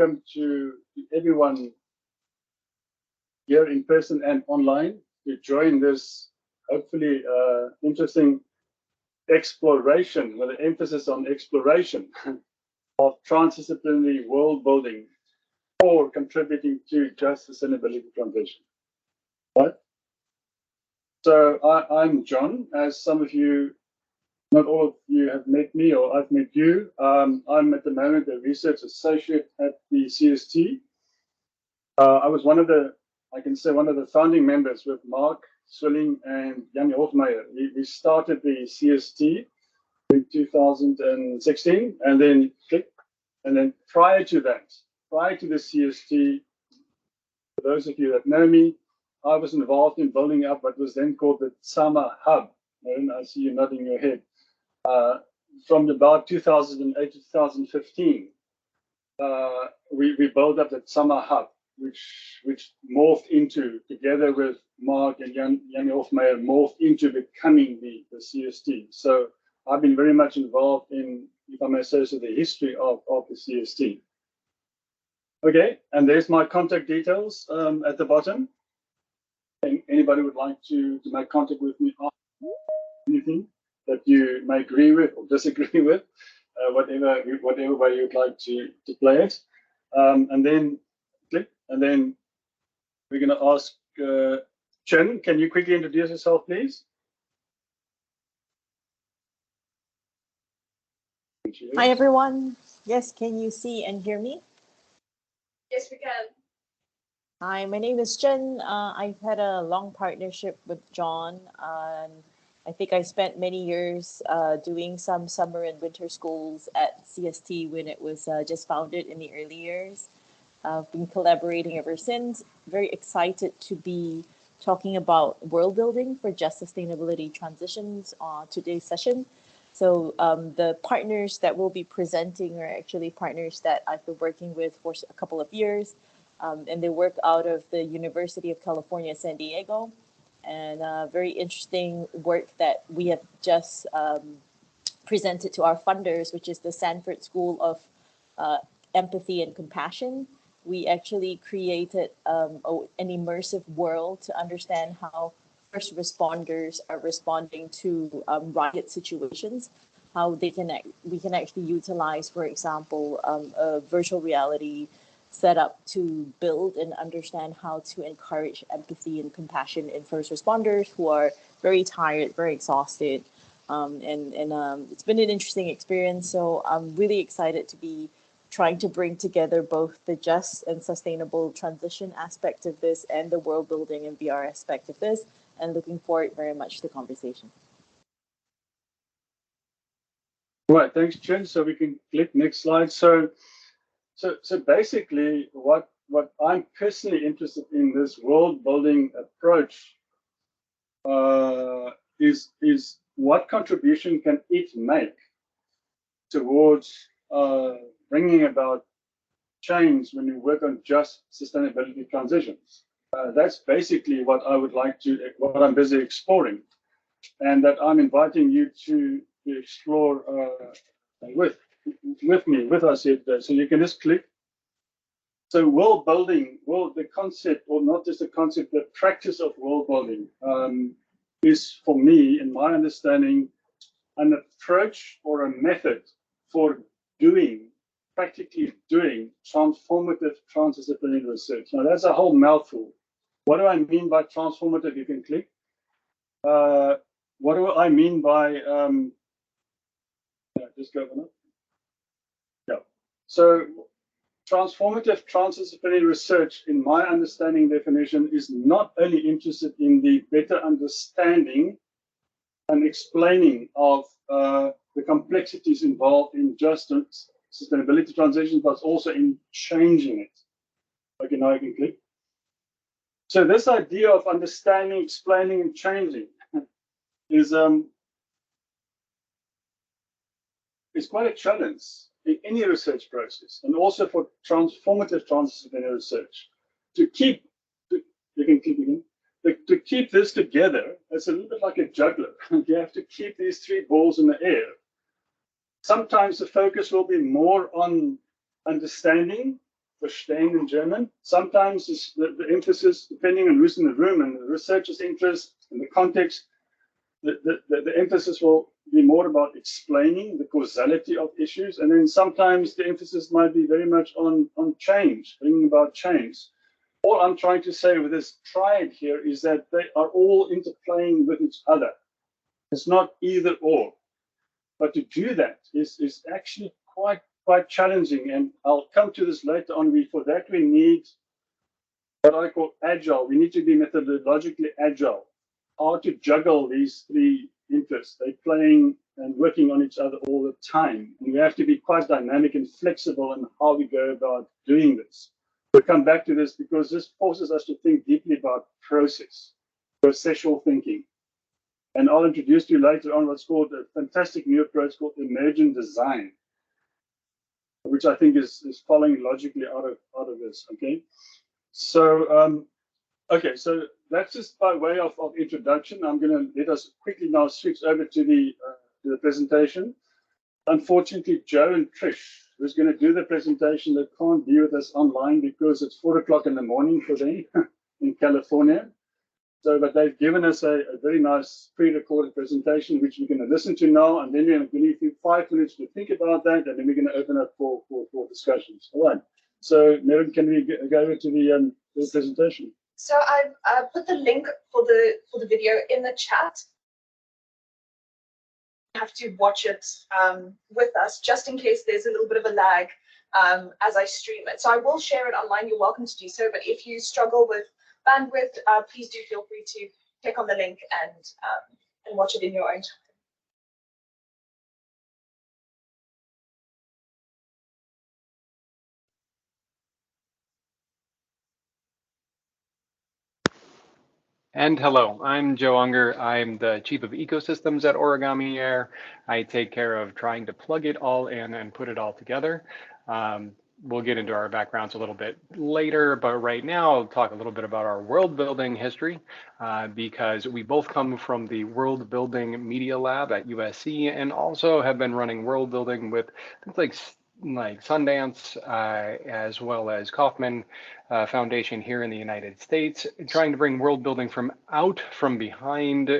welcome to everyone here in person and online to join this hopefully interesting exploration with an emphasis on exploration of transdisciplinary world building for contributing to just sustainability transition. Right? So I'm John, as some of you, not all of you have met me or I've met you. I'm at the moment a research associate at the CST. I was one of the, I can say one of the founding members with Mark Swilling and Jan Hofmeyer. We started the CST in 2016 and then prior to that, prior to the CST, for those of you that know me, I was involved in building up what was then called the Tsama Hub. And I see you nodding your head. From about 2008 to 2015, we built up the Tsama Hub, which morphed into, together with Mark and Jan Hofmeyer, morphed into becoming the CST. So I've been very much involved in, if I may say so, the history of the CST. Okay, and there's my contact details at the bottom. Anybody would like to make contact with me on anything that you may agree with or disagree with, whatever way you'd like to play it. And then click, and then we're going to ask Chen, can you quickly introduce yourself, please? Hi, everyone. Yes, can you see and hear me? Yes, we can. Hi, my name is Jen. I've had a long partnership with John. I think I spent many years doing some summer and winter schools at CST when it was just founded in the early years. I've been collaborating ever since. Very excited to be talking about world building for just sustainability transitions on today's session. So the partners that will be presenting are actually partners that I've been working with for a couple of years. And they work out of the University of California, San Diego. And very interesting work that we have just presented to our funders, which is the Sanford School of Empathy and Compassion. We actually created an immersive world to understand how first responders are responding to riot situations, how we can actually utilize, for example, a virtual reality set up to build and understand how to encourage empathy and compassion in first responders who are very tired, very exhausted. It's been an interesting experience. So I'm really excited to be trying to bring together both the just and sustainable transition aspect of this and the world building and VR aspect of this, and looking forward very much to the conversation. Right, thanks, Chen. So we can click next slide. So basically, what I'm personally interested in this world building approach is what contribution can it make towards bringing about change when you work on just sustainability transitions. That's basically what I would like to, what I'm busy exploring, and that I'm inviting you to explore with us here today. So you can just click. So world building, the concept, or not just the concept, the practice of world building is, for me, in my understanding, an approach or a method for practically doing transformative transdisciplinary research. Now that's a whole mouthful. What do I mean by transformative? You can click. What do I mean by, just go on. Yeah. So transformative transdisciplinary research, in my understanding definition, is not only interested in the better understanding and explaining of the complexities involved in just sustainability transitions, but also in changing it. Okay, now I can click. So this idea of understanding, explaining, and changing is quite a challenge in any research process, and also for transformative transdisciplinary research. To keep this together, it's a little bit like a juggler. You have to keep these three balls in the air. Sometimes the focus will be more on understanding, verstehen in German. Sometimes the emphasis, depending on who's in the room and the researcher's interest and the context, the emphasis will be more about explaining the causality of issues. And then sometimes the emphasis might be very much on change, bringing about change. All I'm trying to say with this triad here is that they are all interplaying with each other. It's not either or. But to do that is actually quite challenging. And I'll come to this later on. For that, we need what I call agile. We need to be methodologically agile. How to juggle these three interests. They're playing and working on each other all the time. And we have to be quite dynamic and flexible in how we go about doing this. We'll come back to this because this forces us to think deeply about processual thinking. And I'll introduce to you later on what's called a fantastic new approach called emergent design, which I think is following logically out of this. Okay, so so that's just by way of introduction. I'm going to let us quickly now switch over to the presentation. Unfortunately, Joe and Trish, who's going to do the presentation, they can't be with us online because it's 4 o'clock in the morning for them in California. So, but they've given us a very nice pre-recorded presentation, which we're going to listen to now, and then we're going to give you 5 minutes to think about that, and then we're going to open up for discussions. All right. So, Mary, can we go over to the presentation? So I've put the link for the video in the chat. You have to watch it with us, just in case there's a little bit of a lag as I stream it. So I will share it online. You're welcome to do so. But if you struggle with bandwidth, please do feel free to click on the link and watch it in your own time. And hello, I'm Joe Unger. I'm the Chief of Ecosystems at Origami Air. I take care of trying to plug it all in and put it all together. We'll get into our backgrounds a little bit later, but right now I'll talk a little bit about our world building history because we both come from the World Building Media Lab at USC and also have been running world building with things like Sundance, as well as Kauffman Foundation here in the United States, trying to bring world building from behind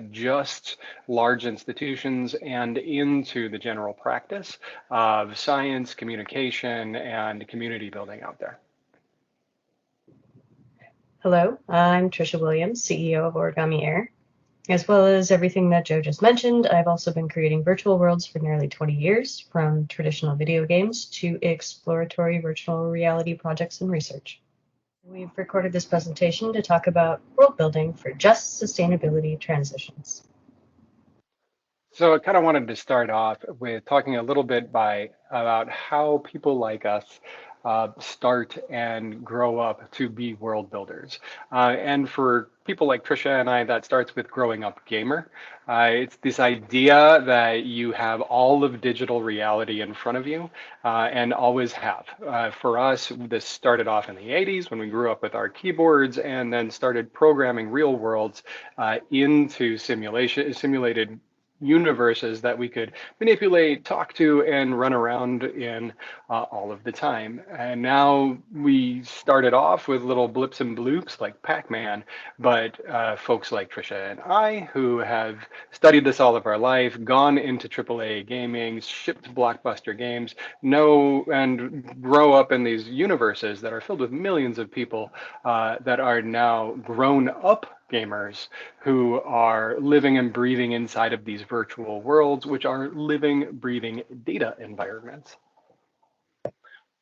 just large institutions and into the general practice of science, communication, and community building out there. Hello, I'm Trisha Williams, CEO of Origami Air. As well as everything that Joe just mentioned, I've also been creating virtual worlds for nearly 20 years, from traditional video games to exploratory virtual reality projects and research. We've recorded this presentation to talk about world building for just sustainability transitions. So I kind of wanted to start off with talking a little bit about how people like us start and grow up to be world builders. And for people like Trisha and I, that starts with growing up gamer. It's this idea that you have all of digital reality in front of you and always have. For us, this started off in the 80s when we grew up with our keyboards and then started programming real worlds into simulated universes that we could manipulate, talk to, and run around in all of the time. And now we started off with little blips and bloops like Pac-Man, but folks like Trisha and I, who have studied this all of our life, gone into AAA gaming, shipped blockbuster games, know and grow up in these universes that are filled with millions of people that are now grown up gamers who are living and breathing inside of these virtual worlds, which are living, breathing data environments.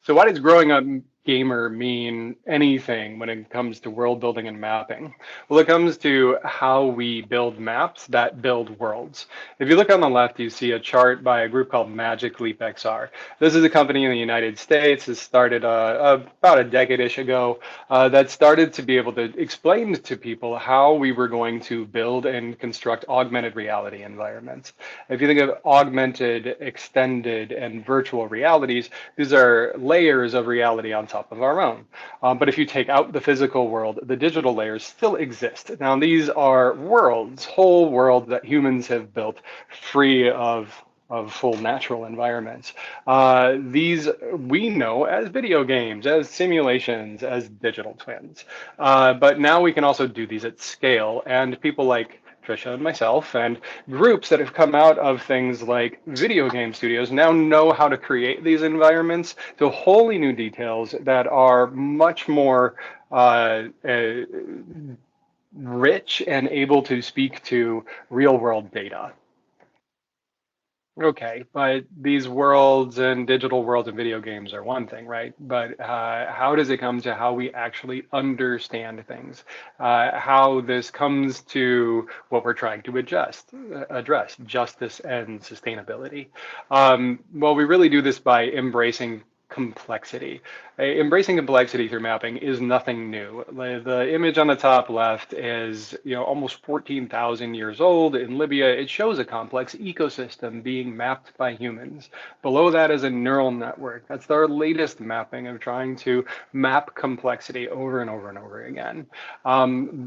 So why does growing up gamer mean anything when it comes to world building and mapping? Well, it comes to how we build maps that build worlds. If you look on the left, you see a chart by a group called Magic Leap XR. This is a company in the United States that started about a decade-ish ago that started to be able to explain to people how we were going to build and construct augmented reality environments. If you think of augmented, extended, and virtual realities, these are layers of reality on top of our own. But if you take out the physical world, the digital layers still exist. Now, these are worlds, whole worlds that humans have built free of of full natural environments. These we know as video games, as simulations, as digital twins. But now we can also do these at scale, and people like Trisha and myself and groups that have come out of things like video game studios now know how to create these environments to wholly new details that are much more rich and able to speak to real world data. Okay, but these worlds and digital worlds and video games are one thing, right? But how does it come to how we actually understand things? How this comes to what we're trying to address, justice and sustainability. Well, we really do this by embracing complexity. Embracing complexity through mapping is nothing new. The image on the top left is, almost 14,000 years old in Libya. It shows a complex ecosystem being mapped by humans. Below that is a neural network. That's our latest mapping of trying to map complexity over and over and over again.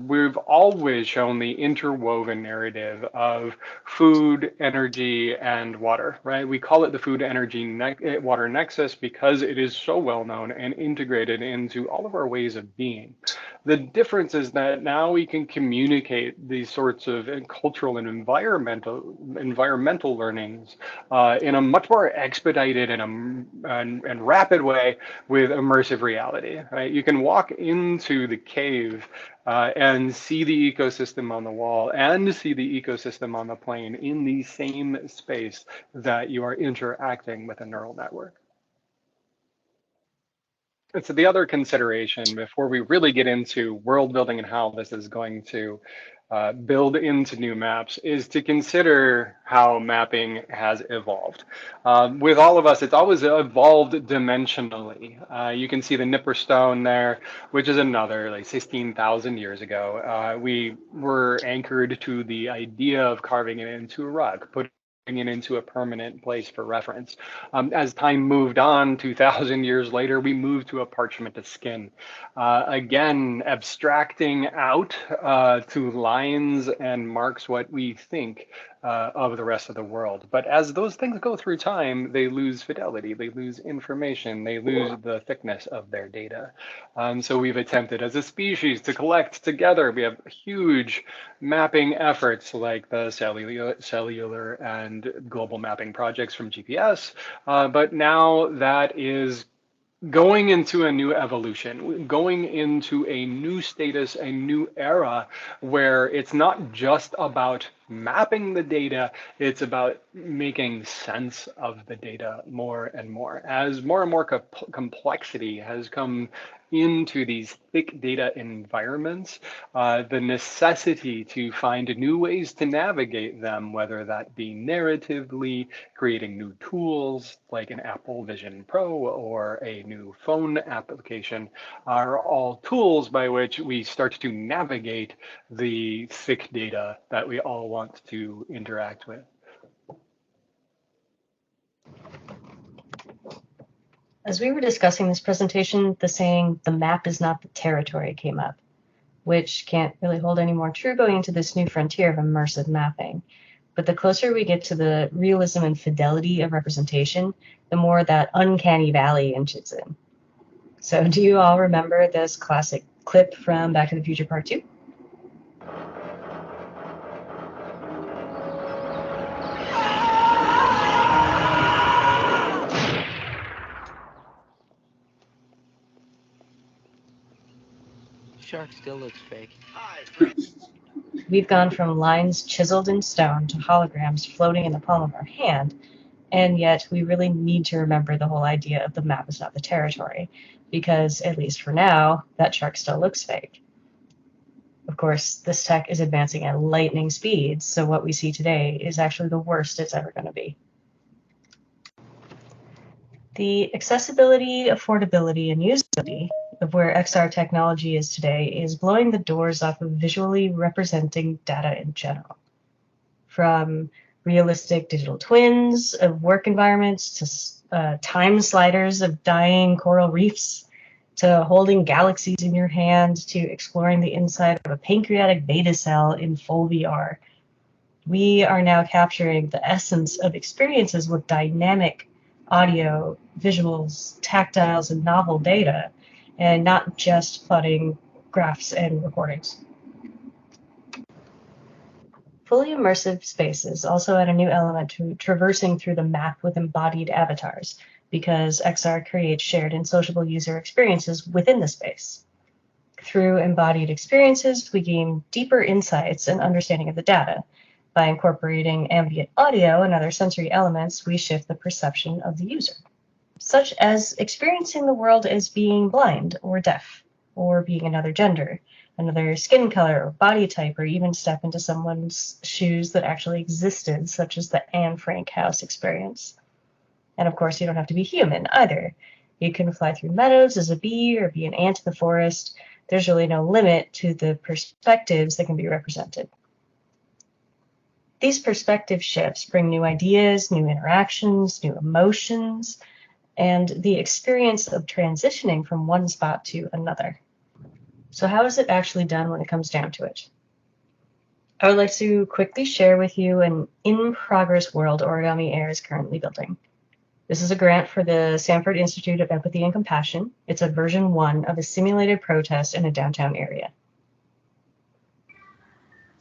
We've always shown the interwoven narrative of food, energy, and water, right? We call it the food, energy, water nexus because it is so well known and integrated into all of our ways of being. The difference is that now we can communicate these sorts of cultural and environmental learnings in a much more expedited and rapid way with immersive reality. Right? You can walk into the cave and see the ecosystem on the wall and see the ecosystem on the plane in the same space that you are interacting with a neural network. So the other consideration before we really get into world building and how this is going to build into new maps is to consider how mapping has evolved. With all of us, it's always evolved dimensionally. You can see the Nipper stone there, which is another like 16,000 years ago. We were anchored to the idea of carving it into a rug, putting it into a permanent place for reference. As time moved on, 2,000 years later, we moved to a parchment to skin. Again, abstracting out to lines and marks what we think of the rest of the world. But as those things go through time, they lose fidelity, they lose information, they lose the thickness of their data. So we've attempted as a species to collect together. We have huge mapping efforts like the cellular and global mapping projects from GPS, but now that is going into a new evolution, going into a new status, a new era where it's not just about mapping the data, it's about making sense of the data more and more. As more and more complexity has come into these thick data environments, the necessity to find new ways to navigate them, whether that be narratively, creating new tools like an Apple Vision Pro or a new phone application, are all tools by which we start to navigate the thick data that we all want to interact with. As we were discussing this presentation, the saying, "the map is not the territory," came up, which can't really hold any more true going into this new frontier of immersive mapping. But the closer we get to the realism and fidelity of representation, the more that uncanny valley inches in. So do you all remember this classic clip from Back to the Future Part 2? Shark still looks fake. We've gone from lines chiseled in stone to holograms floating in the palm of our hand, and yet we really need to remember the whole idea of the map is not the territory, because, at least for now, that shark still looks fake. Of course, this tech is advancing at lightning speeds, so what we see today is actually the worst it's ever going to be. The accessibility, affordability, and usability of where XR technology is today is blowing the doors off of visually representing data in general. From realistic digital twins of work environments to time sliders of dying coral reefs, to holding galaxies in your hand, to exploring the inside of a pancreatic beta cell in full VR. We are now capturing the essence of experiences with dynamic audio, visuals, tactiles, and novel data, and not just plotting graphs and recordings. Fully immersive spaces also add a new element to traversing through the map with embodied avatars, because XR creates shared and sociable user experiences within the space. Through embodied experiences, we gain deeper insights and understanding of the data. By incorporating ambient audio and other sensory elements, we shift the perception of the user, such as experiencing the world as being blind or deaf, or being another gender, another skin color or body type, or even step into someone's shoes that actually existed, such as the Anne Frank house experience. And of course, you don't have to be human either. You can fly through meadows as a bee or be an ant in the forest. There's really no limit to the perspectives that can be represented. These perspective shifts bring new ideas, new interactions, new emotions, and the experience of transitioning from one spot to another. So how is it actually done when it comes down to it? I would like to quickly share with you an in-progress world Origami Air is currently building. This is a grant for the Sanford Institute of Empathy and Compassion. It's a version 1 of a simulated protest in a downtown area.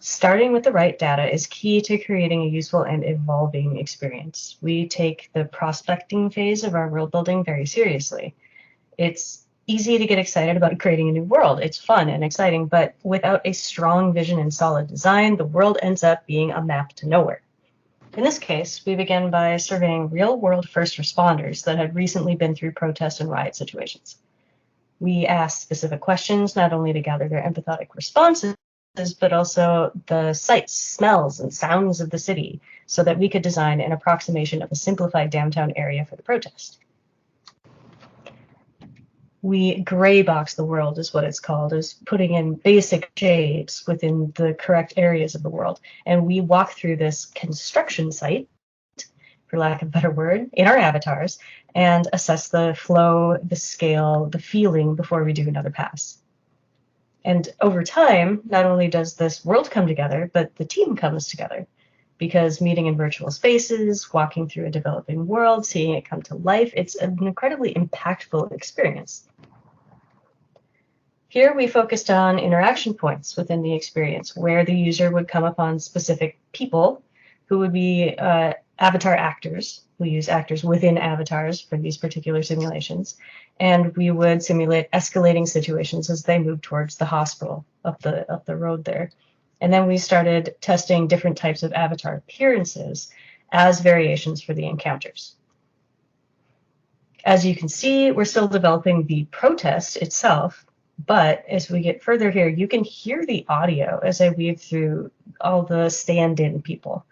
Starting with the right data is key to creating a useful and evolving experience. We take the prospecting phase of our world building very seriously. It's easy to get excited about creating a new world. It's fun and exciting, but without a strong vision and solid design, the world ends up being a map to nowhere. In this case, we began by surveying real-world first responders that had recently been through protest and riot situations. We asked specific questions, not only to gather their empathetic responses, but also the sights, smells, and sounds of the city, so that we could design an approximation of a simplified downtown area for the protest. We gray box the world, is what it's called, is putting in basic shapes within the correct areas of the world. And we walk through this construction site, for lack of a better word, in our avatars, and assess the flow, the scale, the feeling before we do another pass. And over time, not only does this world come together, but the team comes together, because meeting in virtual spaces, walking through a developing world, seeing it come to life, it's an incredibly impactful experience. Here we focused on interaction points within the experience, where the user would come upon specific people who would be avatar actors. We use actors within avatars for these particular simulations. And we would simulate escalating situations as they move towards the hospital up the road there. And then we started testing different types of avatar appearances as variations for the encounters. As you can see, we're still developing the protest itself, but as we get further here, you can hear the audio as I weave through all the stand-in people.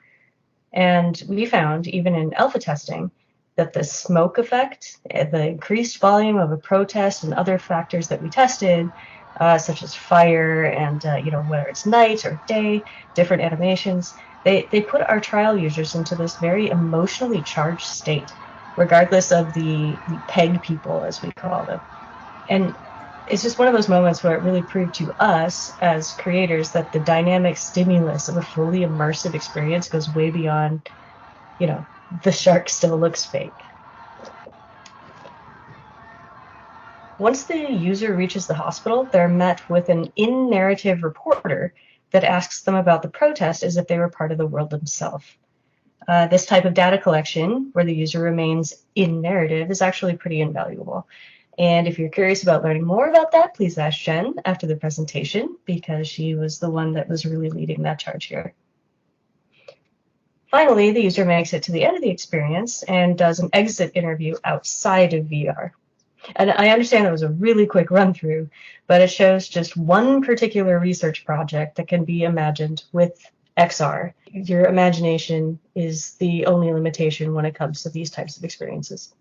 And we found, even in alpha testing, that the smoke effect, the increased volume of a protest, and other factors that we tested, such as fire and whether it's night or day, different animations, they put our trial users into this very emotionally charged state, regardless of the PEG people, as we call them. And it's just one of those moments where it really proved to us as creators that the dynamic stimulus of a fully immersive experience goes way beyond, the shark still looks fake. Once the user reaches the hospital, they're met with an in-narrative reporter that asks them about the protest as if they were part of the world themselves. This type of data collection, where the user remains in narrative, is actually pretty invaluable. And if you're curious about learning more about that, please ask Jen after the presentation, because she was the one that was really leading that charge here. Finally, the user makes it to the end of the experience and does an exit interview outside of VR. And I understand that was a really quick run through, but it shows just one particular research project that can be imagined with XR. Your imagination is the only limitation when it comes to these types of experiences.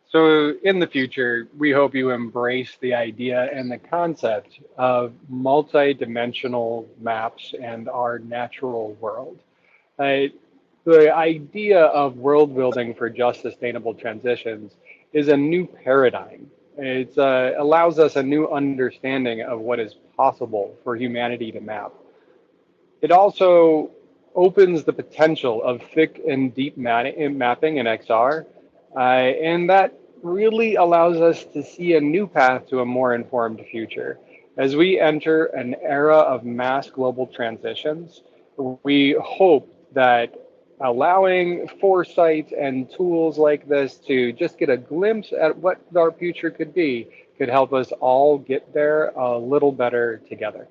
So in the future, we hope you embrace the idea and the concept of multi-dimensional maps and our natural world. The idea of world building for just sustainable transitions is a new paradigm. It allows us a new understanding of what is possible for humanity to map. It also opens the potential of thick and deep mapping in XR, and that really allows us to see a new path to a more informed future. As we enter an era of mass global transitions, we hope that allowing foresight and tools like this to just get a glimpse at what our future could be could help us all get there a little better together.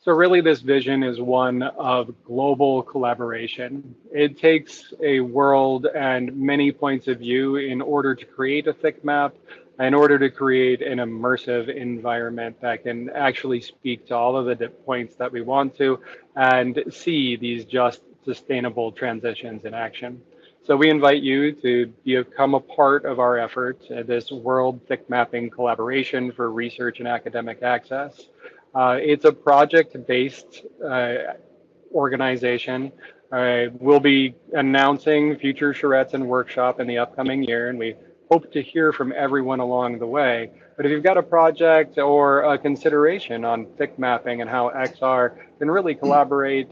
So really this vision is one of global collaboration. It takes a world and many points of view in order to create a thick map, in order to create an immersive environment that can actually speak to all of the points that we want to and see these just sustainable transitions in action. So we invite you to become a part of our effort, this World Thick Mapping Collaboration for Research and Academic Access. It's a project-based organization. We'll be announcing future charrettes and workshop in the upcoming year, and we hope to hear from everyone along the way. But if you've got a project or a consideration on thick mapping and how XR can really collaborate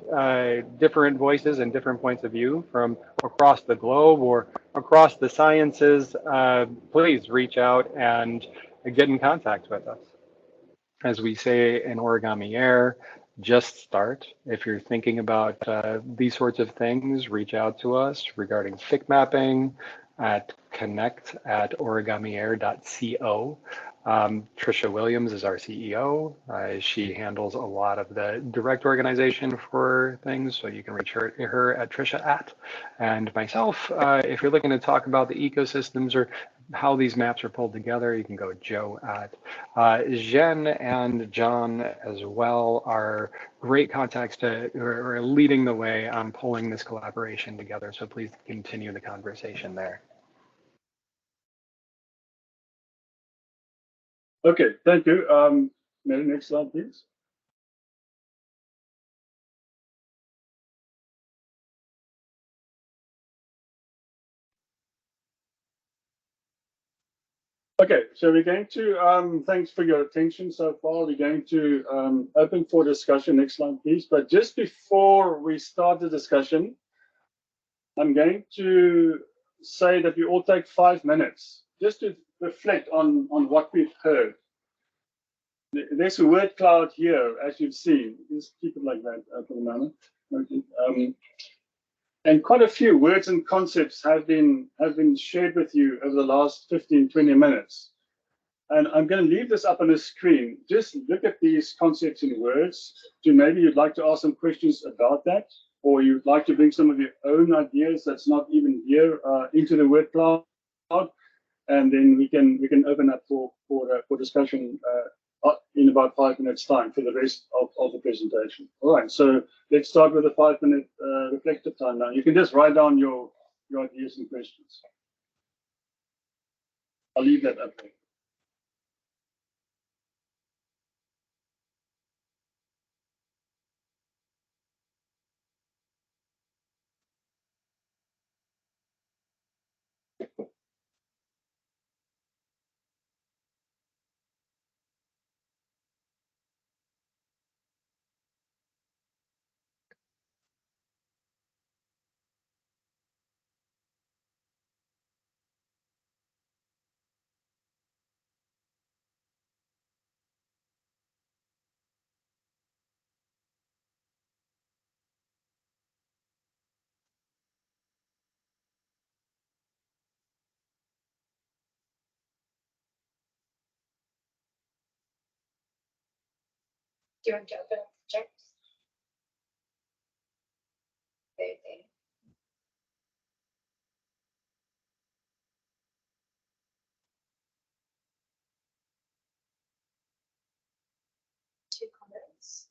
different voices and different points of view from across the globe or across the sciences, please reach out and get in contact with us. As we say in Origami Air, just start. If you're thinking about these sorts of things, reach out to us regarding thick mapping at connect@origamiair.co. Trisha Williams is our CEO. She handles a lot of the direct organization for things, so you can reach her at Trisha at. And myself, if you're looking to talk about the ecosystems or how these maps are pulled together, you can go Joe at. Jen and John as well are great contacts who are leading the way on pulling this collaboration together. So please continue the conversation there. Okay, thank you. Mary, next slide, please. Okay, so we're going to, thanks for your attention so far. We're going to open for discussion. Next slide, please. But just before we start the discussion, I'm going to say that we all take 5 minutes just to reflect on what we've heard. There's a word cloud here, as you've seen. Just keep it like that for the moment. Okay. And quite a few words and concepts have been shared with you over the last 15, 20 minutes. And I'm going to leave this up on the screen. Just look at these concepts in words. Maybe you'd like to ask some questions about that, or you'd like to bring some of your own ideas that's not even here into the word cloud, and then we can open up for discussion in about 5 minutes time for the rest of the presentation. All right, so let's start with a 5-minute reflective time now. You can just write down your ideas and questions. I'll leave that up there. Do you want to open up the check? Okay. Two comments.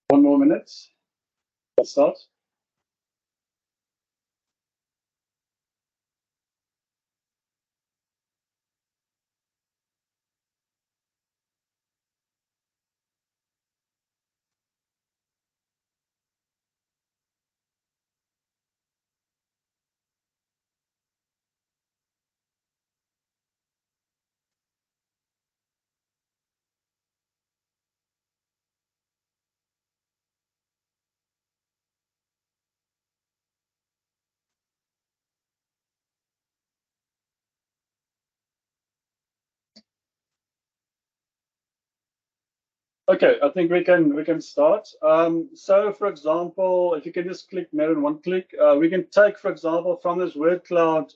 1 more minute. Let's start. Okay, I think we can start. So, for example, if you can just click Marin 1 click, we can take, for example, from this word cloud,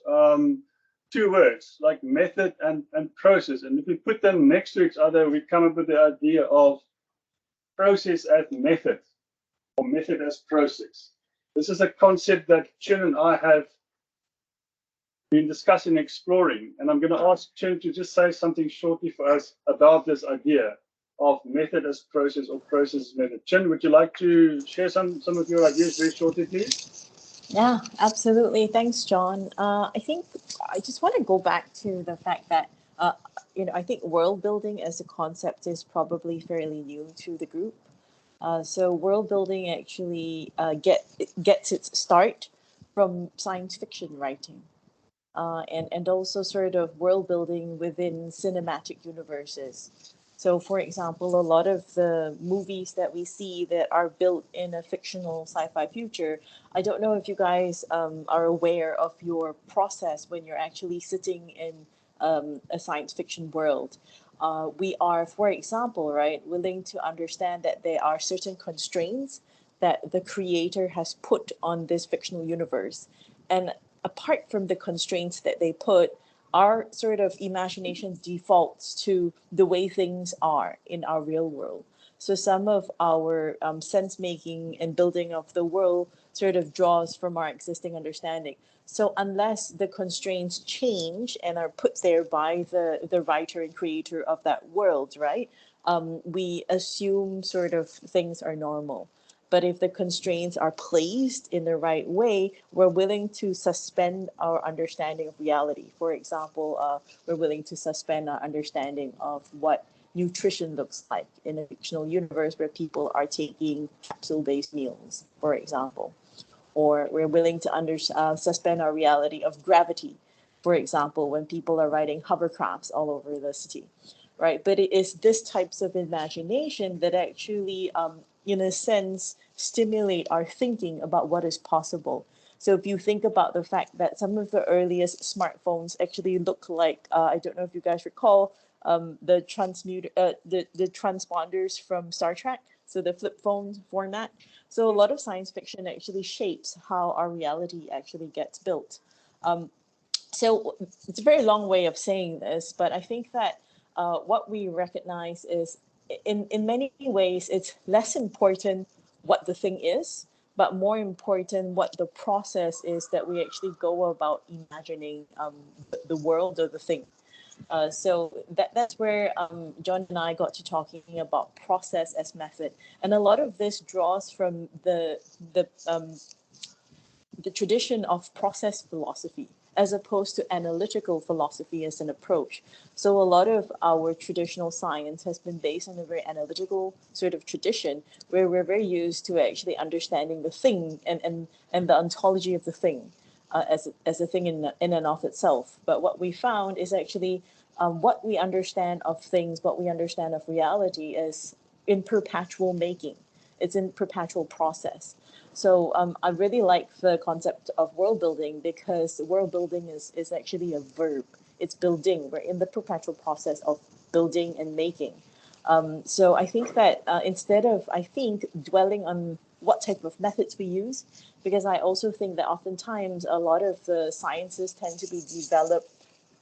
2 words like method and process, and if we put them next to each other, we come up with the idea of process as method or method as process. This is a concept that Chin and I have been discussing, exploring, and I'm going to ask Chin to just say something shortly for us about this idea of method as process or process as method. Chin, would you like to share some of your ideas very shortly, please? Yeah, absolutely. Thanks, John. I think I just want to go back to the fact that, I think world building as a concept is probably fairly new to the group. So world building actually gets its start from science fiction writing. And also sort of world building within cinematic universes. So, for example, a lot of the movies that we see that are built in a fictional sci-fi future, I don't know if you guys are aware of your process when you're actually sitting in a science fiction world. We are, for example, right, willing to understand that there are certain constraints that the creator has put on this fictional universe. And apart from the constraints that they put, our sort of imagination defaults to the way things are in our real world. So some of our sense making and building of the world sort of draws from our existing understanding. So unless the constraints change and are put there by the writer and creator of that world, right? We assume sort of things are normal. But if the constraints are placed in the right way, we're willing to suspend our understanding of reality. For example, we're willing to suspend our understanding of what nutrition looks like in a fictional universe where people are taking capsule-based meals, for example. Or we're willing to suspend our reality of gravity, for example, when people are riding hovercrafts all over the city, right? But it is this types of imagination that actually, in a sense, stimulate our thinking about what is possible. So if you think about the fact that some of the earliest smartphones actually look like, I don't know if you guys recall, the transponders from Star Trek, so the flip phone format. So a lot of science fiction actually shapes how our reality actually gets built. So it's a very long way of saying this, but I think that what we recognize is in many ways, it's less important what the thing is, but more important what the process is that we actually go about imagining the world or the thing. So that's where John and I got to talking about process as method, and a lot of this draws from the tradition of process philosophy as opposed to analytical philosophy as an approach. So a lot of our traditional science has been based on a very analytical sort of tradition where we're very used to actually understanding the thing and the ontology of the thing as a thing in and of itself. But what we found is actually what we understand of things, what we understand of reality is in perpetual making. It's in perpetual process. So I really like the concept of world building because world building is actually a verb. It's building. We're in the perpetual process of building and making. So I think that instead of, I think, dwelling on what type of methods we use, because I also think that oftentimes a lot of the sciences tend to be developed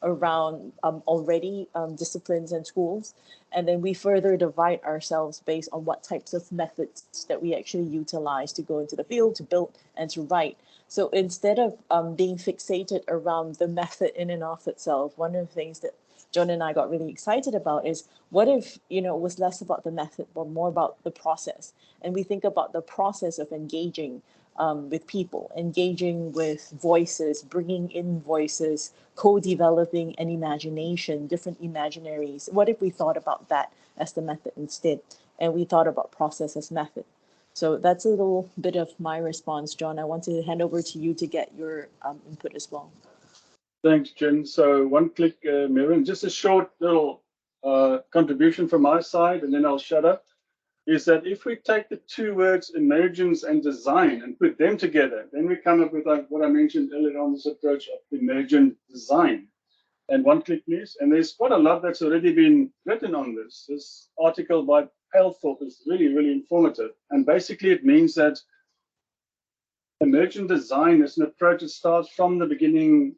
around already disciplines and schools. And then we further divide ourselves based on what types of methods that we actually utilize to go into the field, to build, and to write. So instead of being fixated around the method in and of itself, one of the things that John and I got really excited about is what if, it was less about the method, but more about the process. And we think about the process of engaging with people, engaging with voices, bringing in voices, co-developing an imagination, different imaginaries. What if we thought about that as the method instead? And we thought about process as method. So that's a little bit of my response, John. I want to hand over to you to get your input as well. Thanks, Jen. So one click, Miriam, just a short little contribution from my side, and then I'll shut up, is that if we take the two words emergence and design and put them together, then we come up with what I mentioned earlier on, this approach of emergent design. And one click, please. And there's quite a lot that's already been written on this. This article by Palethorpe is really, really informative. And basically it means that emergent design is an approach that starts from the beginning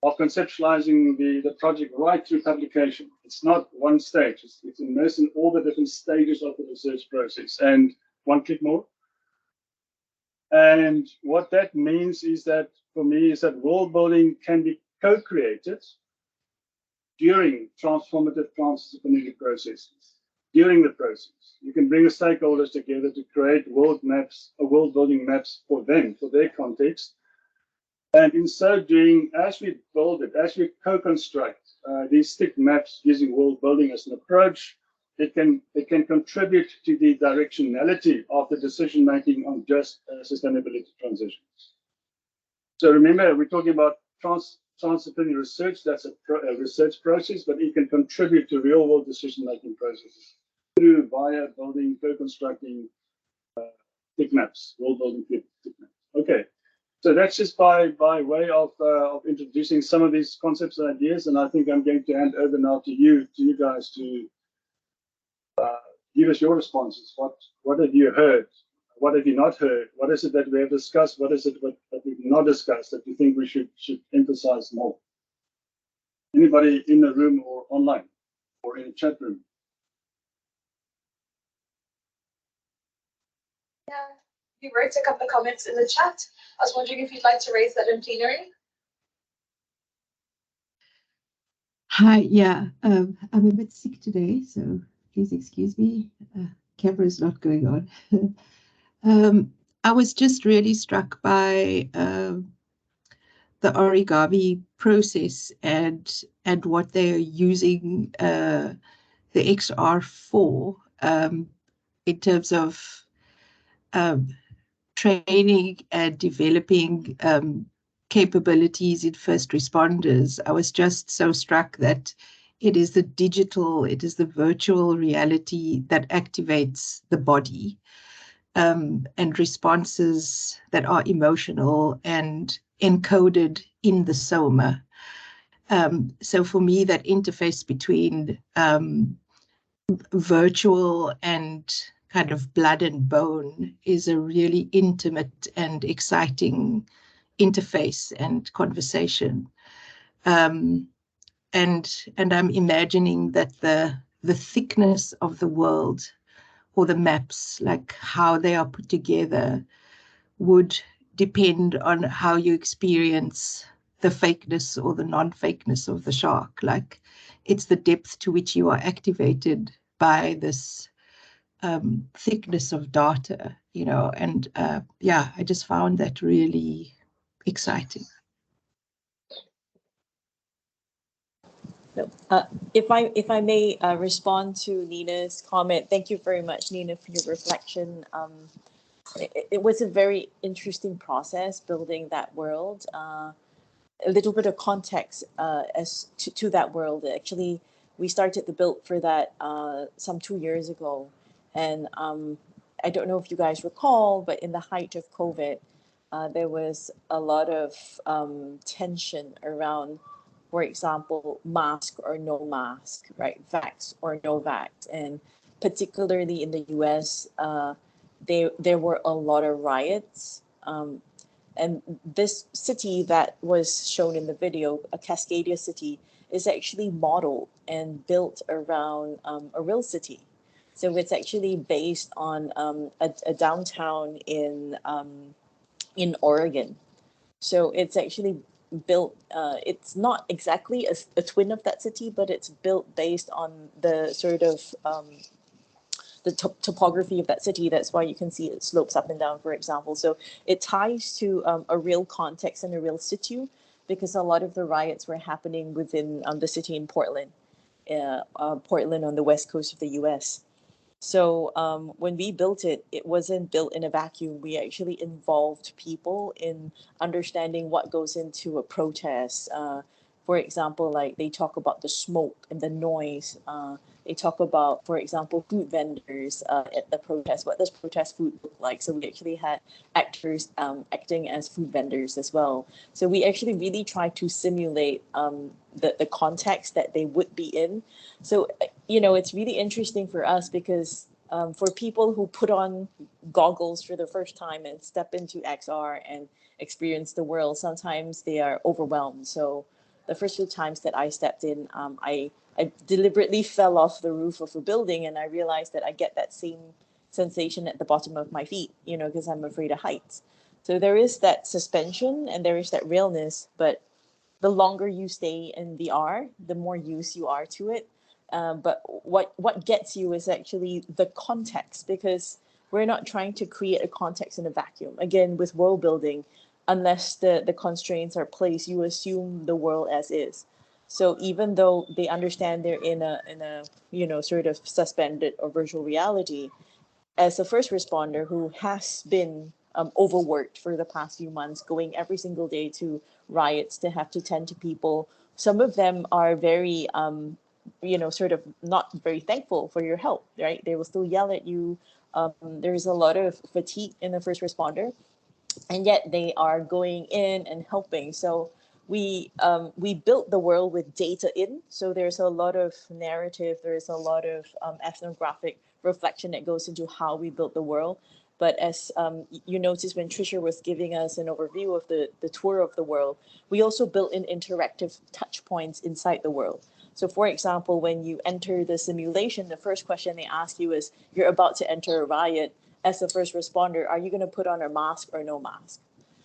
of conceptualizing the project right through publication. It's not one stage. It's immersed in all the different stages of the research process. And one click more. And what that means is that, for me, is that world building can be co-created during transformative transdisciplinary processes. During the process, you can bring the stakeholders together to create world maps, or world building maps for them, for their context. And in so doing, as we build it, as we co-construct these stick maps using world building as an approach, it can contribute to the directionality of the decision making on just sustainability transitions. So remember, we're talking about transdisciplinary research. That's a research process, but it can contribute to real world decision making processes through via building, co-constructing stick maps, world building stick maps. Okay. So that's just by way of introducing some of these concepts and ideas, and I think I'm going to hand over now to you guys to give us your responses. What have you heard? What have you not heard? What is it that we have discussed? What is it that we've not discussed that you think we should emphasize more? Anybody in the room or online or in the chat room? Yeah, you wrote a couple of comments in the chat. I was wondering if you'd like to raise that in plenary. Hi, yeah, I'm a bit sick today, so please excuse me. Camera is not going on. I was just really struck by the origami process and what they are using the XR for in terms of training and developing capabilities in first responders. I was just so struck that it is the virtual reality that activates the body, and responses that are emotional and encoded in the soma. So for me, that interface between virtual and kind of blood and bone is a really intimate and exciting interface and conversation. And I'm imagining that the thickness of the world, or the maps, like how they are put together, would depend on how you experience the fakeness or the non-fakeness of the shark. Like, it's the depth to which you are activated by this thickness of data, and yeah, I just found that really exciting. If I may respond to Nina's comment, thank you very much, Nina, for your reflection. It was a very interesting process building that world. A little bit of context as to that world. Actually, we started the build for that some 2 years ago, and I don't know if you guys recall, but in the height of COVID, there was a lot of tension around, for example, mask or no mask, right? Vax or no vax. And particularly in the US, there were a lot of riots. And this city that was shown in the video, a Cascadia city, is actually modeled and built around a real city. So it's actually based on a downtown in Oregon. So it's actually built. It's not exactly a twin of that city, but it's built based on the sort of the topography of that city. That's why you can see it slopes up and down, for example. So it ties to a real context and a real situ, because a lot of the riots were happening within the city in Portland, Portland on the west coast of the U.S. So when we built it, it wasn't built in a vacuum. We actually involved people in understanding what goes into a protest. For example, like they talk about the smoke and the noise. They talk about, for example, food vendors at the protest. What does protest food look like? So we actually had actors acting as food vendors as well. So we actually really tried to simulate the context that they would be in. So, you know, it's really interesting for us because for people who put on goggles for the first time and step into XR and experience the world, sometimes they are overwhelmed. So the first few times that I stepped in, I deliberately fell off the roof of a building, and I realized that I get that same sensation at the bottom of my feet, you know, because I'm afraid of heights. So there is that suspension and there is that realness, but the longer you stay in VR, the more used you are to it. But what gets you is actually the context, because we're not trying to create a context in a vacuum. Again, with world building, unless the constraints are placed, you assume the world as is. So even though they understand they're in a you know sort of suspended or virtual reality, as a first responder who has been overworked for the past few months, going every single day to riots to have to tend to people, some of them are very, you know, sort of not very thankful for your help, right? They will still yell at you. There's a lot of fatigue in the first responder, and yet they are going in and helping. So we built the world with data in. So there's a lot of narrative, there's a lot of ethnographic reflection that goes into how we built the world. But as you noticed when Trisha was giving us an overview of the tour of the world, we also built in interactive touch points inside the world. So for example, when you enter the simulation, the first question they ask you is, you're about to enter a riot. As a first responder, are you going to put on a mask or no mask?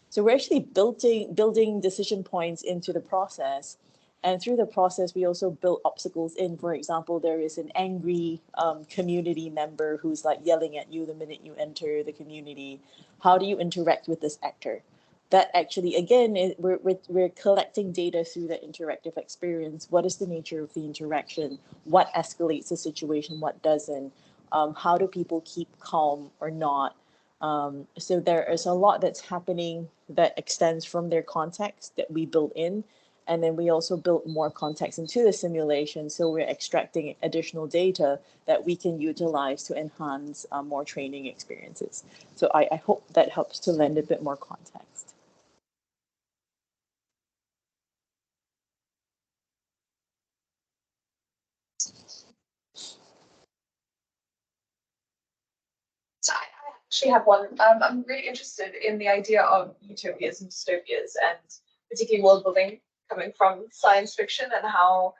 So we're actually building decision points into the process. And through the process, we also build obstacles in. For example, there is an angry community member who's like yelling at you the minute you enter the community. How do you interact with this actor? That actually, again, we're collecting data through the interactive experience. What is the nature of the interaction? What escalates the situation? What doesn't? How do people keep calm or not? So there is a lot that's happening that extends from their context that we built in. And then we also built more context into the simulation. So we're extracting additional data that we can utilize to enhance more training experiences. So I hope that helps to lend a bit more context. So I actually have one. I'm really interested in the idea of utopias and dystopias, and particularly world building coming from science fiction, and how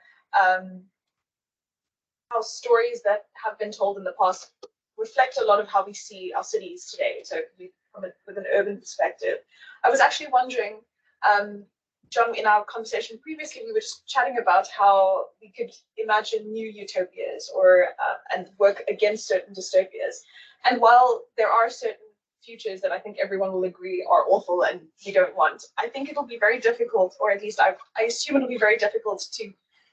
stories that have been told in the past reflect a lot of how we see our cities today. So with an urban perspective, I was actually wondering, John, in our conversation previously, we were just chatting about how we could imagine new utopias or and work against certain dystopias. And while there are certain futures that I think everyone will agree are awful and you don't want, I think it'll be very difficult, or at least I assume it'll be very difficult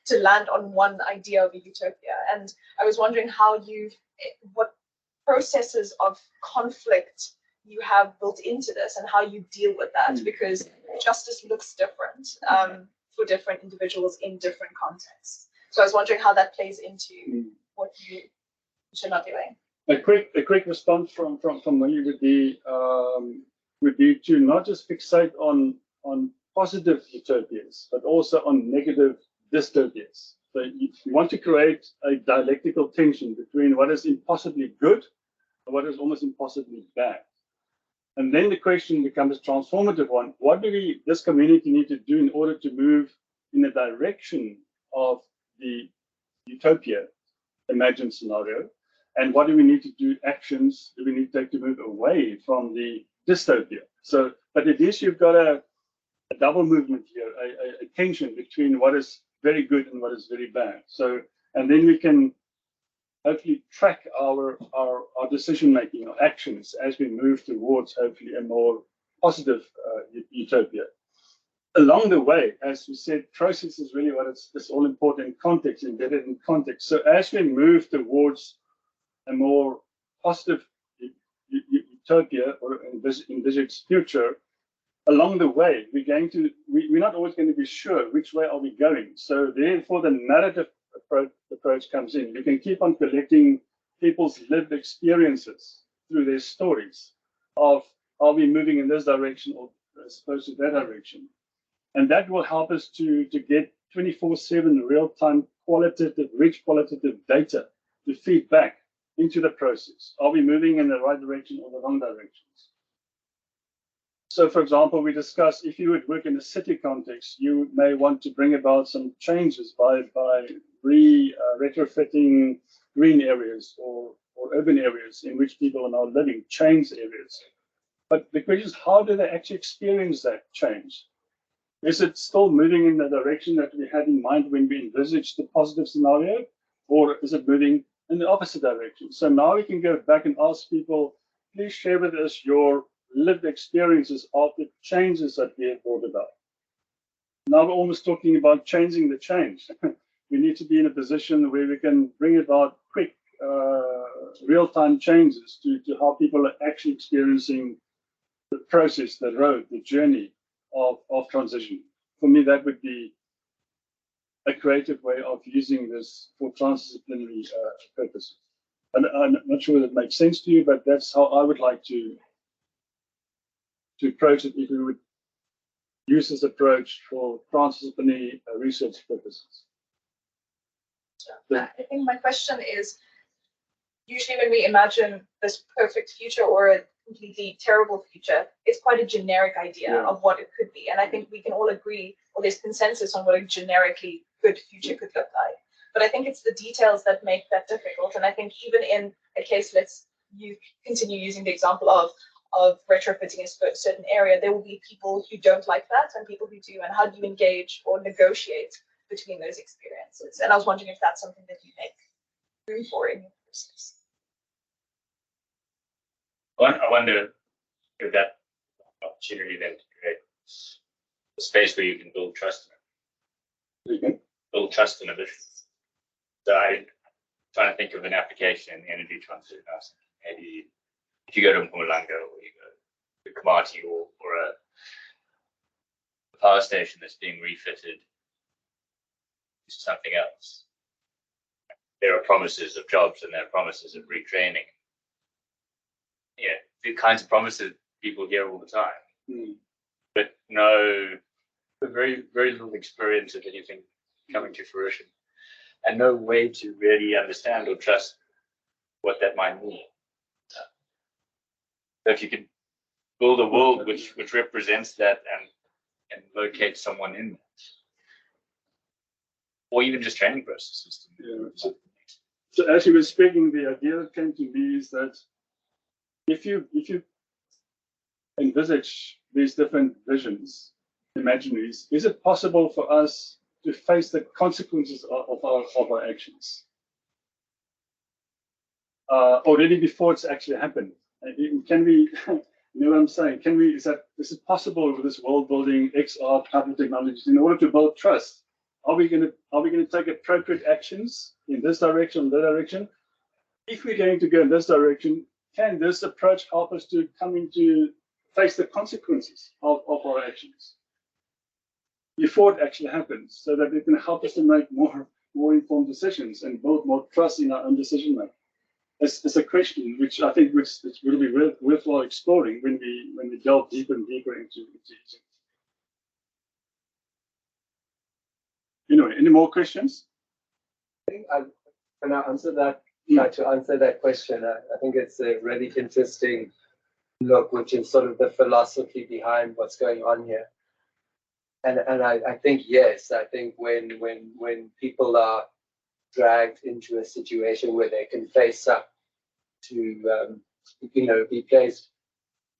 to land on one idea of a utopia. And I was wondering what processes of conflict you have built into this and how you deal with that, because justice looks different for different individuals in different contexts. So I was wondering how that plays into what you should not doing. A quick response from me would be to not just fixate on positive utopias, but also on negative dystopias. So you want to create a dialectical tension between what is impossibly good and what is almost impossibly bad. And then the question becomes a transformative one. What do this community need to do in order to move in the direction of the utopia imagined scenario? And what do we need to do, actions do we need to take to move away from the dystopia? So, but at least you've got a double movement here, a tension between what is very good and what is very bad. So, and then we can hopefully track our decision making, our actions as we move towards hopefully a more positive utopia. Along the way, as we said, process is really what it's all important, context, embedded in context. So as we move towards a more positive utopia or envisaged future, along the way, we're not always going to be sure which way are we going. So therefore, the narrative approach comes in. You can keep on collecting people's lived experiences through their stories of, are we moving in this direction or as opposed to that direction? And that will help us to get 24/7 real-time qualitative, rich qualitative data to feed back into the process. Are we moving in the right direction or the wrong directions? So, for example, we discussed if you would work in a city context, you may want to bring about some changes by retrofitting green areas or urban areas in which people are now living, change areas. But the question is, how do they actually experience that change? Is it still moving in the direction that we had in mind when we envisaged the positive scenario, or is it moving in the opposite direction? So now we can go back and ask people, please share with us your lived experiences of the changes that we have brought about. Now we're almost talking about changing the change. We need to be in a position where we can bring about quick, real-time changes to how people are actually experiencing the process, the road, the journey of transition. For me, that would be a creative way of using this for transdisciplinary purposes. And I'm not sure that makes sense to you, but that's how I would like to approach it if we would use this approach for transdisciplinary research purposes. I think my question is, usually when we imagine this perfect future or a completely terrible future, it's quite a generic idea of what it could be. And I think we can all agree, or there's consensus on what a generically good future could look like. But I think it's the details that make that difficult. And I think even in a case, you continue using the example of retrofitting a certain area, there will be people who don't like that and people who do. And how do you engage or negotiate between those experiences? And I was wondering if that's something that you make room for in your process. I wonder if that opportunity then to create a space where you can build trust in it. Build trust in a vision. So I'm trying to think of an application in energy transition. Maybe if you go to Mpumalanga or you go to Kamati or a power station that's being refitted to something else, there are promises of jobs and there are promises of retraining. Yeah, the kinds of promises people hear all the time, but very, very little experience of anything coming to fruition, and no way to really understand or trust what that might mean. So if you can build a world which represents that and locate someone in that, or even just training processes. So as you were speaking, the idea that came to me is that if you envisage these different visions, imaginaries, is it possible for us to face the consequences of our actions already before it's actually happened? Can we, you know what I'm saying? Is it possible with this world building XR type of technologies in order to build trust? Are we going to take appropriate actions in this direction, that direction? If we're going to go in this direction, can this approach help us to face the consequences of our actions before it actually happens, so that it can help us to make more informed decisions and build more trust in our own decision making? It's a question which I think will be worthwhile exploring when we delve deeper and deeper into it. Anyway, any more questions? I think can I answer that? Try to answer that question. I think it's a really interesting look, which is sort of the philosophy behind what's going on here. And I think yes, I think when people are dragged into a situation where they can face up to be placed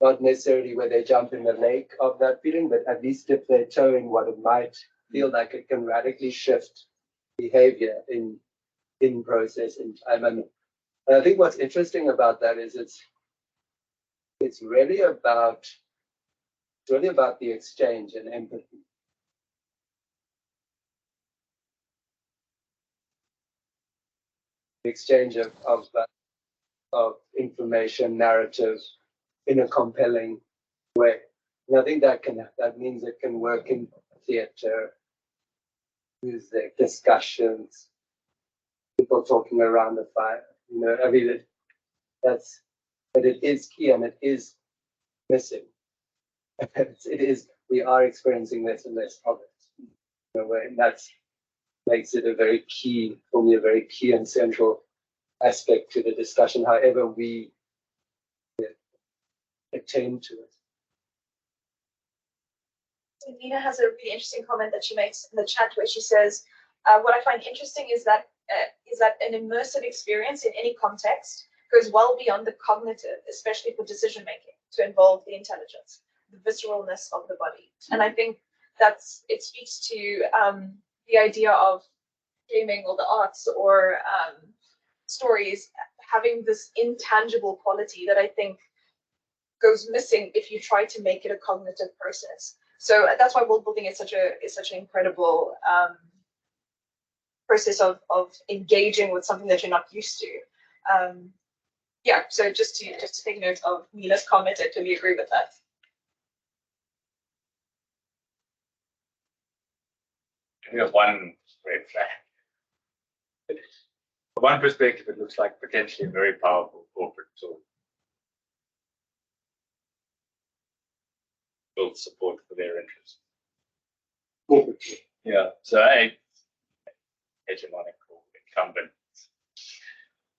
not necessarily where they jump in the lake of that feeling, but at least dip their toe in what it might feel like. It can radically shift behavior in process in time. And I think what's interesting about that is it's really about the exchange and empathy. The exchange of information, narrative in a compelling way. And I think that means it can work in theater, music, discussions, people talking around the fire. You know, I mean, but it is key and it is missing. We are experiencing less and less of it in a way, and that makes it a very key and central aspect to the discussion, however we attain to it. Nina has a really interesting comment that she makes in the chat where she says, what I find interesting is that an immersive experience in any context goes well beyond the cognitive, especially for decision making, to involve the intelligence, the visceralness of the body. And I think it speaks to the idea of gaming or the arts or stories having this intangible quality that I think goes missing if you try to make it a cognitive process. So that's why world building is such an incredible process of engaging with something that you're not used to. Yeah, so just to take note of Mina's comment, I totally agree with that. We have one red flag. From one perspective, it looks like potentially a very powerful corporate tool. Build support for their interests. Corporately. Yeah, so hegemonic or incumbent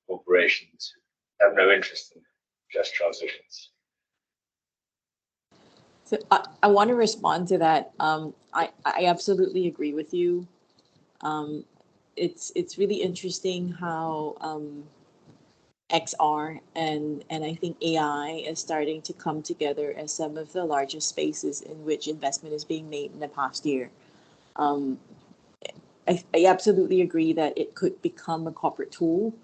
corporations have no interest in just transitions. So I want to respond to that. I absolutely agree with you. It's really interesting how XR and I think AI is starting to come together as some of the largest spaces in which investment is being made in the past year. I absolutely agree that it could become a corporate tool.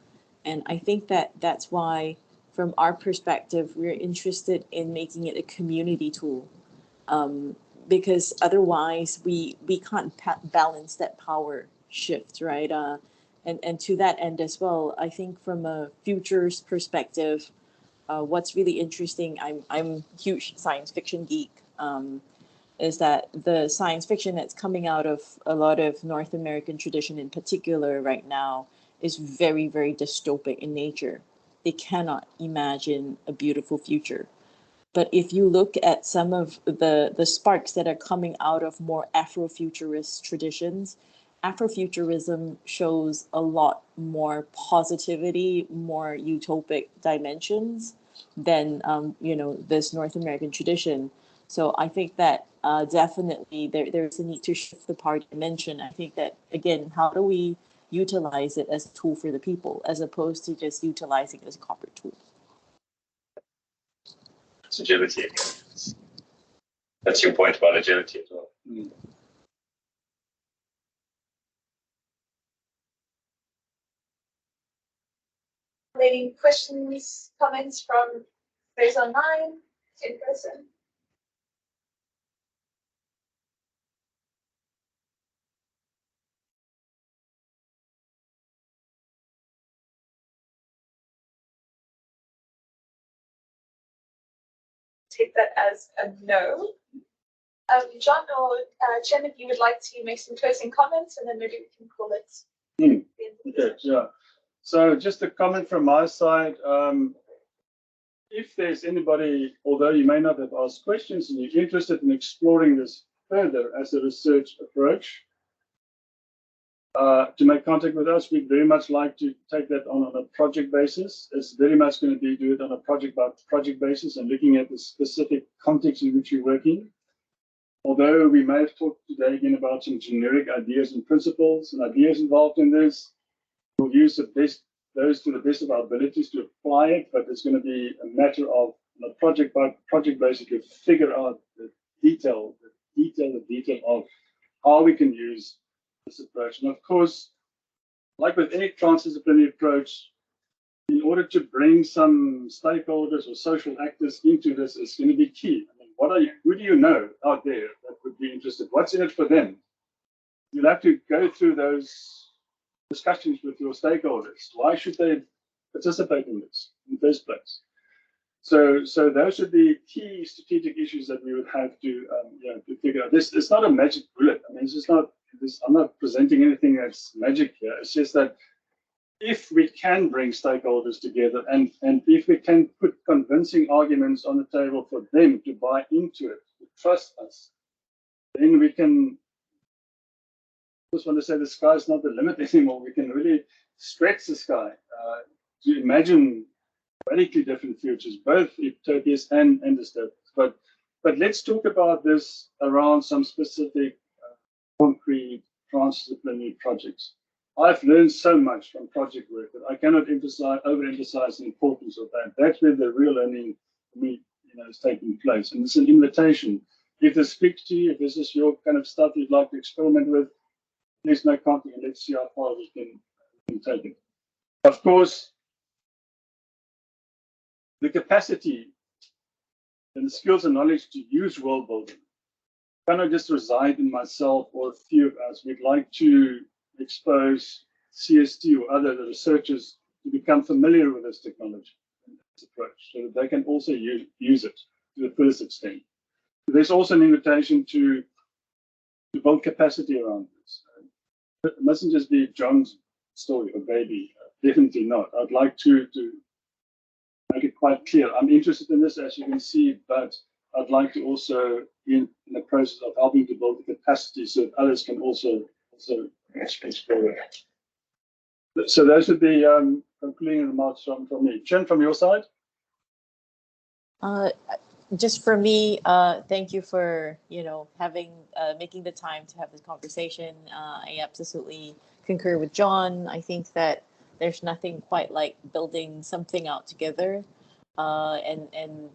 And I think that's why, from our perspective, we're interested in making it a community tool. Because otherwise we can't balance that power shift, right? And to that end as well, I think from a futures perspective, what's really interesting, I'm a huge science fiction geek, is that the science fiction that's coming out of a lot of North American tradition in particular right now is very, very dystopic in nature. They cannot imagine a beautiful future. But if you look at some of the sparks that are coming out of more Afrofuturist traditions, Afrofuturism shows a lot more positivity, more utopic dimensions than this North American tradition. So I think that definitely there's a need to shift the power dimension. I think that, again, how do we utilize it as a tool for the people as opposed to just utilizing it as a corporate tool? It's agility. That's your point about agility as well. Any questions, comments from those online, in person? Take that as a no. John or Jen, if you would like to make some closing comments, and then maybe we can call it. Okay, yeah. So just a comment from my side. If there's anybody, although you may not have asked questions, and you're interested in exploring this further as a research approach, to make contact with us, we'd very much like to take that on a project basis. It's very much going to be do it on a project by project basis and looking at the specific context in which you're working. Although we may have talked today again about some generic ideas and principles and ideas involved in this, we'll use those to the best of our abilities to apply it, but it's going to be a matter of on a project by project basis to figure out the detail of how we can use this approach. And of course, like with any transdisciplinary approach, in order to bring some stakeholders or social actors into this is going to be key. I mean, who do you know out there that would be interested? What's in it for them? You'll have to go through those discussions with your stakeholders. Why should they participate in this in the first place? So those are the key strategic issues that we would have to, to figure out. This it's not a magic bullet. I mean, it's just not. I'm not presenting anything that's magic here. It's just that if we can bring stakeholders together and if we can put convincing arguments on the table for them to buy into it, to trust us, then we can. I just want to say the sky's not the limit anymore. We can really stretch the sky to imagine radically different futures, both utopias and dystopias. But let's talk about this around some specific concrete transdisciplinary projects. I've learned so much from project work that I cannot overemphasize the importance of that. That's where the real learning for me, is taking place. And it's an invitation. If this speaks to you, if this is your kind of stuff you'd like to experiment with, please make contact and let's see how far we can take it. Of course, the capacity and the skills and knowledge to use world building cannot just reside in myself or a few of us. We'd like to expose CST or other researchers to become familiar with this technology and this approach so that they can also use it to the fullest extent. There's also an invitation to build capacity around this. It mustn't just be John's story or baby. Definitely not. I'd like to make it quite clear. I'm interested in this, as you can see, but I'd like to also be in the process of helping to build the capacity so that others can also explore it. So those would be concluding remarks from me. Chen, from your side? Just for me, thank you for making the time to have this conversation. I absolutely concur with John. I think that there's nothing quite like building something out together, and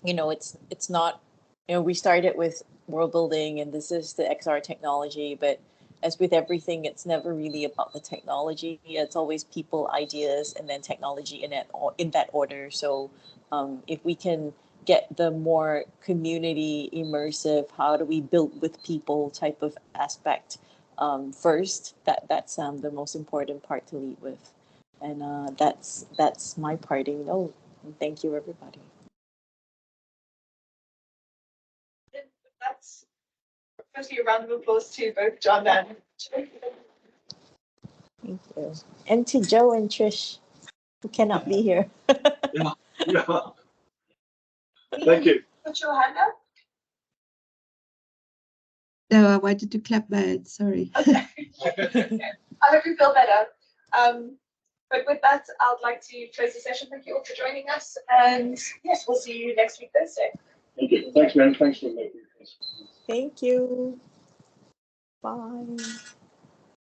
it's not, we started with world building and this is the XR technology, but as with everything, it's never really about the technology. It's always people, ideas, and then technology in that order. So if we can get the more community immersive, how do we build with people type of aspect first, that's the most important part to lead with. And that's my parting note. Thank you, everybody. That's firstly a round of applause to both John and Thank you. And to Joe and Trish, who cannot be here. Yeah. Thank you. Put your hand up. No, I wanted to clap my head, sorry. Okay. I hope you feel better. But with that, I'd like to close the session. Thank you all for joining us. And yes, we'll see you next week, Thursday. Thank you. Thanks, man. Thanks for making this. Thank you. Bye.